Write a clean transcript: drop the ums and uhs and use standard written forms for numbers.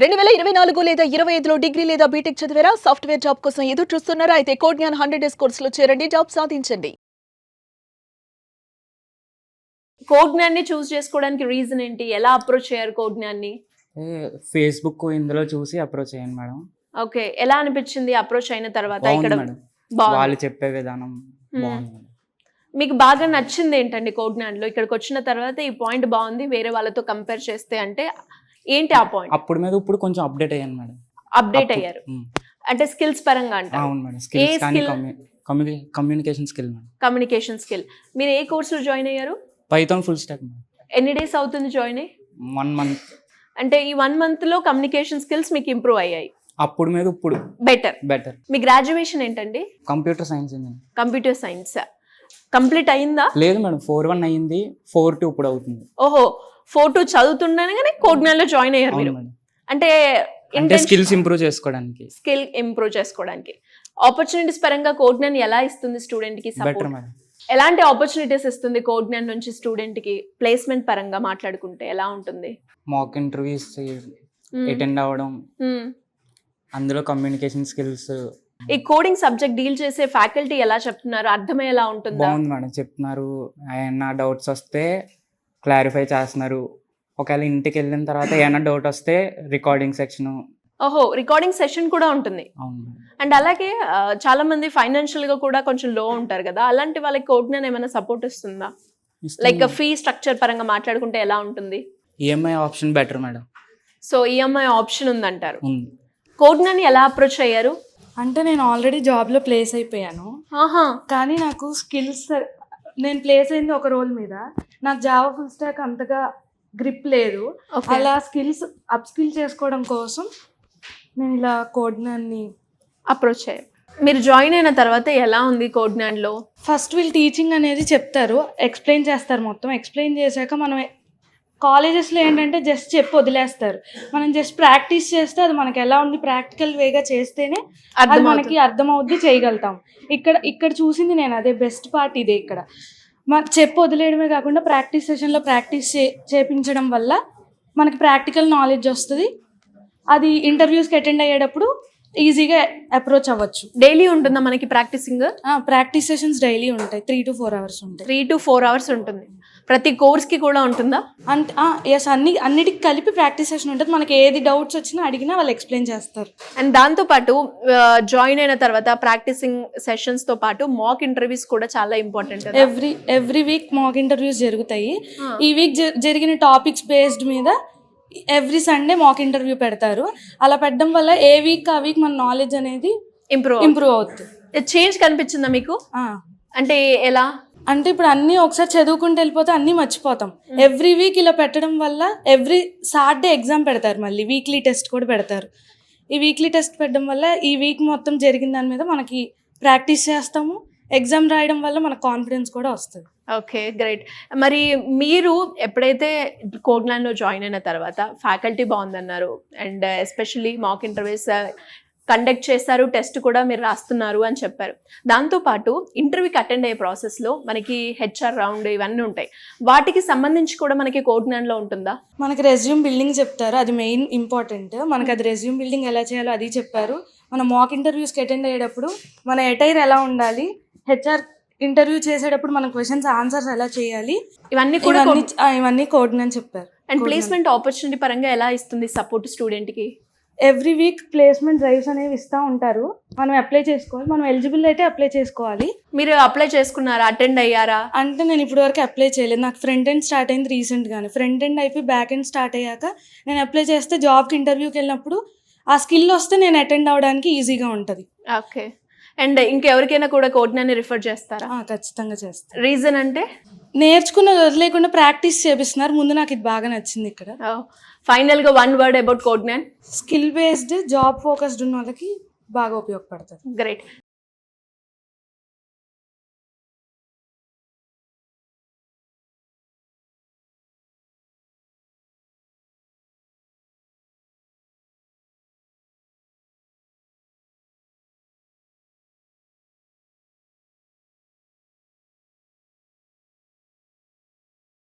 2024 లేదా 25లో డిగ్రీ లేదా బీటెక్ చదివారా? సాఫ్ట్‌వేర్ జాబ్ కోసం ఎదురు చూస్తున్నారా? అయితే కోడ్ జ్ఞాన్ 100 డేస్ కోర్సులో చేరండి, జాబ్ సాధించండి. కోడ్ జ్ఞాన్ని చూస్ చేసుకోవడానికి రీజన్ ఏంటి? ఎలా అప్రోచ్ అయ్యారు కోడ్ జ్ఞాన్ని? ఫేస్బుక్ ఇందులో చూసి అప్రోచ్ అయ్యాను మేడం. ఓకే. ఎలా అనిపించింది అప్రోచ్ అయిన తర్వాత? బాగుంది ఇక్కడ మేడం. బాగుంది. వాళ్ళు చెప్పే విధానం బాగుంది మేడం. మీకు బాగా నచ్చింది ఏంటండి కోడ్ జ్ఞాన్లో? ఇక్కడికి వచ్చిన తర్వాత ఈ పాయింట్ బాగుంది వేరే వాళ్ళతో కంపేర్ చేస్తే అంటే ఏంటి ఆ పాయింట్? అప్పుడు మీద ఇప్పుడు కొంచెం అప్డేట్ అయ్యాను మేడం. అప్డేట్ అయ్యారు అంటే స్కిల్స్ పరంగా అంటారు. అవును మేడం. స్కిల్స్ కానీ communication skill madam. Communication skill. మీరు ఏ కోర్సులో జాయిన్ అయ్యారు? Python full stock madam. ఎన్ని డేస్ అవుతుంది జాయిన్ అయ్యి? 1 మంత్. అంటే ఈ 1 మంత్ లో కమ్యూనికేషన్ స్కిల్స్ మీకు ఇంప్రూవ్ అయ్యాయి. అప్పుడు మీద ఇప్పుడు బెటర్. మీ గ్రాడ్యుయేషన్ ఏంటండి? కంప్యూటర్ సైన్స్ అండి. కంప్యూటర్ సైన్స్ కంప్లీట్ అయిందా? లేదు మేడం, 4-1 అయ్యింది, 4-2 ఇప్పుడు అవుతుంది. ఓహో, 4-2 చదువుతుండగానే కోడ్ జ్ఞాన్లో జాయిన్ అయ్యారు మీరు. మేడం. అంటే స్కిల్స్ ఇంప్రూవ్ చేసుకోవడానికి. స్కిల్ ఇంప్రూవ్ చేసుకోవడానికి ఆపర్చునిటీస్ పరంగా కోడ్ జ్ఞాన్ ఎలా ఇస్తుంది స్టూడెంట్ కి? Better madam. ఎలాంటి ఆపర్చునిటీస్ ఇస్తుంది కోడ్ జ్ఞాన్ నుంచి స్టూడెంట్ కి? ప్లేస్మెంట్ పరంగా మాట్లాడుకుంటే ఎలా ఉంటుంది? మాక్ ఇంటర్వ్యూస్ అటెండ్ అవ్వడం, అందులో కమ్యూనికేషన్ స్కిల్స్. ఈ కోడింగ్ సబ్జెక్ట్ డీల్ చేసే ఫ్యాకల్టీ ఎలా చెప్తున్నారు? అర్థమయ్యేలా ఉంటుందా? బాగుంది మేడం, చెప్తున్నారు. ఏమన్నా డౌట్స్ వస్తే క్లారిఫై చేస్తున్నారు. ఒకవేళ ఇంటికి వెళ్ళిన తర్వాత ఏమైనా డౌట్ వస్తే రికార్డింగ్ సెక్షన్. ఓహో, రికార్డింగ్ సెషన్ కూడా ఉంటుంది. అవును మేడం. అండ్ అలాగే చాలా మంది ఫైనాన్షియల్ గా కూడా కొంచెం లో ఉంటారు కదా, అలాంటి వాళ్ళకి కోడ్ జ్ఞాన్ ఏమైనా సపోర్ట్ ఇస్తుందా? లైక్ ఫీ స్ట్రక్చర్ పరంగా మాట్లాడుకుంటే ఎలా ఉంటుంది? EMI option better madam. So EMI option ఉందంటారు. ఉంది. కోడ్ జ్ఞాన్ ఎలా అప్రోచ్ అయ్యారు? అంటే నేను ఆల్రెడీ జాబ్లో ప్లేస్ అయిపోయాను, కానీ నాకు స్కిల్స్, నేను ప్లేస్ అయింది ఒక రోల్ మీద, నాకు జావా ఫుల్ స్టాక్ అంతగా గ్రిప్ లేదు. అలా స్కిల్స్ అప్ స్కిల్ చేసుకోవడం కోసం నేను ఇలా కోడ్ జ్ఞాన్ని అప్రోచ్ అయ్యారు. మీరు జాయిన్ అయిన తర్వాత ఎలా ఉంది కోడ్ జ్ఞాన్లో? ఫస్ట్ వీళ్ళు టీచింగ్ అనేది చెప్తారు, ఎక్స్ప్లెయిన్ చేస్తారు. మొత్తం ఎక్స్ప్లెయిన్ చేశాక మనం కాలేజెస్లో ఏంటంటే జస్ట్ చెప్పి వదిలేస్తారు. మనం జస్ట్ ప్రాక్టీస్ చేస్తే అది మనకి ఎలా ఉంది ప్రాక్టికల్ వేగా చేస్తేనే అది మనకి అర్థమవుద్ది, చేయగలుగుతాం. ఇక్కడ చూసింది నేను అదే బెస్ట్ పార్ట్ ఇదే. ఇక్కడ మాకు చెప్పి వదిలేయడమే కాకుండా ప్రాక్టీస్ సెషన్లో ప్రాక్టీస్ చేపించడం వల్ల మనకి ప్రాక్టికల్ నాలెడ్జ్ వస్తుంది. అది ఇంటర్వ్యూస్కి అటెండ్ అయ్యేటప్పుడు ఈజీగా అప్రోచ్ అవ్వచ్చు. డైలీ ఉంటుందా మనకి ప్రాక్టీసింగ్? ప్రాక్టీస్ సెషన్స్ డైలీ ఉంటాయి, 3 to 4 hours ఉంటాయి. 3 to 4 hours ఉంటుంది. ప్రతి కోర్స్కి కూడా ఉంటుందా? అంటే ఎస్, అన్నిటికి కలిపి ప్రాక్టీస్ సెషన్ ఉంటుంది. మనకి ఏది డౌట్స్ వచ్చినా అడిగినా వాళ్ళు ఎక్స్ప్లెయిన్ చేస్తారు. అండ్ దాంతోపాటు జాయిన్ అయిన తర్వాత ప్రాక్టీసింగ్ సెషన్స్తో పాటు మాక్ ఇంటర్వ్యూస్ కూడా చాలా important. Every week mock interviews జరుగుతాయి. ఈ వీక్ జరిగిన టాపిక్స్ బేస్డ్ మీద ఎవ్రీ సండే మాక్ ఇంటర్వ్యూ పెడతారు. అలా పెట్టడం వల్ల ఏ వీక్ ఆ వీక్ మన నాలెడ్జ్ అనేది ఇంప్రూవ్ అవుతుంది. చేంజ్ కనిపించిందా మీకు? అంటే ఎలా? అంటే ఇప్పుడు అన్నీ ఒకసారి చదువుకుంటూ వెళ్ళిపోతే అన్నీ మర్చిపోతాం. ఎవ్రీ వీక్ ఇలా పెట్టడం వల్ల ఎవ్రీ సాటర్డే ఎగ్జామ్ పెడతారు, మళ్ళీ వీక్లీ టెస్ట్ కూడా పెడతారు. ఈ వీక్లీ టెస్ట్ పెట్టడం వల్ల ఈ వీక్ మొత్తం జరిగిన దాని మీద మనకి ప్రాక్టీస్ చేస్తాము. ఎగ్జామ్ రాయడం వల్ల మనకు కాన్ఫిడెన్స్ కూడా వస్తుంది. Okay, great. మరి మీరు ఎప్పుడైతే కోడ్ జ్ఞాన్లో జాయిన్ అయిన తర్వాత ఫ్యాకల్టీ బాగుందన్నారు, and especially mock interviews conduct చేస్తారు, టెస్ట్ కూడా మీరు రాస్తున్నారు అని చెప్పారు. దాంతోపాటు ఇంటర్వ్యూకి అటెండ్ అయ్యే ప్రాసెస్లో మనకి హెచ్ఆర్ రౌండ్ ఇవన్నీ ఉంటాయి. వాటికి సంబంధించి కూడా మనకి కోడ్ జ్ఞాన్లో ఉంటుందా? మనకి రెజ్యూమ్ బిల్డింగ్ చెప్తారు, అది మెయిన్ ఇంపార్టెంట్. మనకి అది రెజ్యూమ్ బిల్డింగ్ ఎలా చేయాలో అది చెప్పారు. మన మాక్ ఇంటర్వ్యూస్కి అటెండ్ అయ్యేటప్పుడు మన అటైర్ ఎలా ఉండాలి, హెచ్ఆర్ ఇంటర్వ్యూ చేసేటప్పుడు మన క్వశ్చన్స్ ఆన్సర్స్ ఎలా చేయాలి, ఇవన్నీ కోడ్ జ్ఞాన్ చెప్పారు. అండ్ ప్లేస్మెంట్ ఆపర్చునిటీ పరంగా ఎలా ఇస్తుంది సపోర్ట్ స్టూడెంట్కి? ఎవ్రీ వీక్ ప్లేస్మెంట్ డ్రైవ్స్ అనేవి ఇస్తూ ఉంటారు. మనం అప్లై చేసుకోవాలి, మనం ఎలిజిబుల్ అయితే అప్లై చేసుకోవాలి. మీరు అప్లై చేసుకున్నారా? అటెండ్ అయ్యారా? అంటే నేను ఇప్పటి వరకు అప్లై చేయలేదు. నాకు ఫ్రంట్ ఎండ్ స్టార్ట్ అయింది రీసెంట్గానే. ఫ్రంట్ ఎండ్ అయిపోయి బ్యాక్ ఎండ్ స్టార్ట్ అయ్యాక నేను అప్లై చేస్తే జాబ్కి ఇంటర్వ్యూకి వెళ్ళినప్పుడు ఆ స్కిల్ వస్తే నేను అటెండ్ అవ్వడానికి ఈజీగా ఉంటుంది. ఓకే. అండ్ ఇంకెవరికైనా కూడా కోడ్ జ్ఞాన్ని రిఫర్ చేస్తారా? ఖచ్చితంగా చేస్తాను. రీజన్ అంటే నేర్చుకున్నది వదిలేకుండా ప్రాక్టీస్ చేపిస్తున్నారు. ముందు నాకు ఇది బాగా నచ్చింది. ఇక్కడ ఫైనల్గా 1 word about code Gyan. Skill based job focused ఉన్న వాళ్ళకి బాగా ఉపయోగపడుతుంది. గ్రేట్.